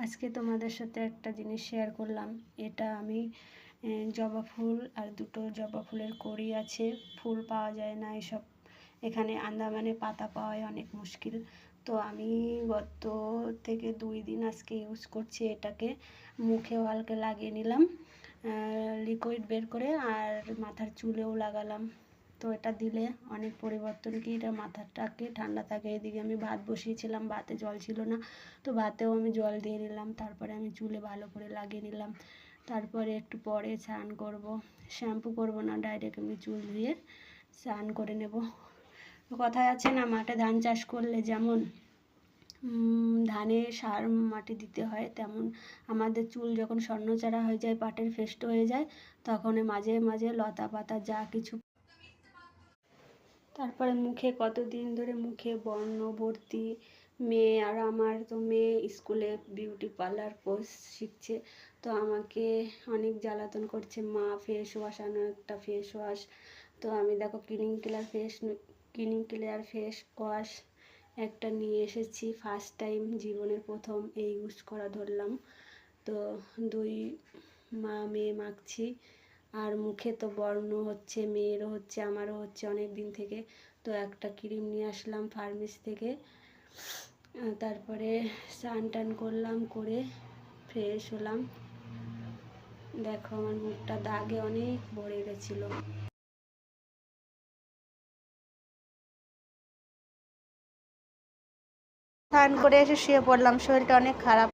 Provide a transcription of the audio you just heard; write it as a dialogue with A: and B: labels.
A: আজকে তোমাদের সাথে একটা জিনিস শেয়ার করলাম। এটা আমি জবা ফুল আর দুটো জবা ফুলের কড়ি আছে, ফুল পাওয়া যায় না এসব, এখানে আন্দামানে পাতা পাওয়াই অনেক মুশকিল। তো আমি গত থেকে 2 দিন আজকে ইউজ করছি এটাকে। মুখেও হালকা লাগিয়ে নিলাম লিকুইড বের করে, আর মাথার চুলেও লাগালাম। তো এটা দিলে অনেক পরিবর্তন, কি এটা মাথাটাকে ঠান্ডা থাকে। এদিকে আমি ভাত বসিয়েছিলাম, ভাতে জল ছিল না, তো ভাতেও আমি জল দিয়ে নিলাম। তারপরে আমি চুলে ভালো করে লাগিয়ে নিলাম। তারপরে একটু পরে স্নান করব, শ্যাম্পু করব না, ডাইরেক্ট আমি চুল ধুয়ে স্নান করে নেব। কথায় আছে না, মাঠে ধান চাষ করলে যেমন ধানে সার মাটি দিতে হয়, তেমন আমাদের চুল যখন স্বর্ণচারা হয়ে যায়, পাটের ফেস্ট হয়ে যায়, তখন মাঝে মাঝে লতা পাতা যা কিছু। তারপরে মুখে কতদিন ধরে মুখে বর্ণ ভর্তি। মেয়ে, আর আমার তো মেয়ে স্কুলে বিউটি পার্লার কোর্স শিখছে, তো আমাকে অনেক জ্বালাতন করছে। মা ফেস ওয়াশ আনো, একটা ফেস ওয়াশ। তো আমি দেখো ক্লিনিক ক্লিয়ার ফেস ওয়াশ একটা নিয়ে এসেছি। ফার্স্ট টাইম জীবনের প্রথম এই ইউজ করা ধরলাম। তো দুই মা মেয়ে মাখছি। আর মুখে তো বর্ণ হচ্ছে, মেয়েরও হচ্ছে, আমারও হচ্ছে অনেক দিন থেকে। তো একটা ক্রিম নিয়ে আসলাম ফার্মেসি থেকে। তারপরে স্নান টান করলাম, করে ফ্রেশ হলাম। দেখো আমার মুখটা দাগে অনেক ভরে গেছিলো। স্নান করে এসে শুয়ে পড়লাম, শরীরটা অনেক খারাপ।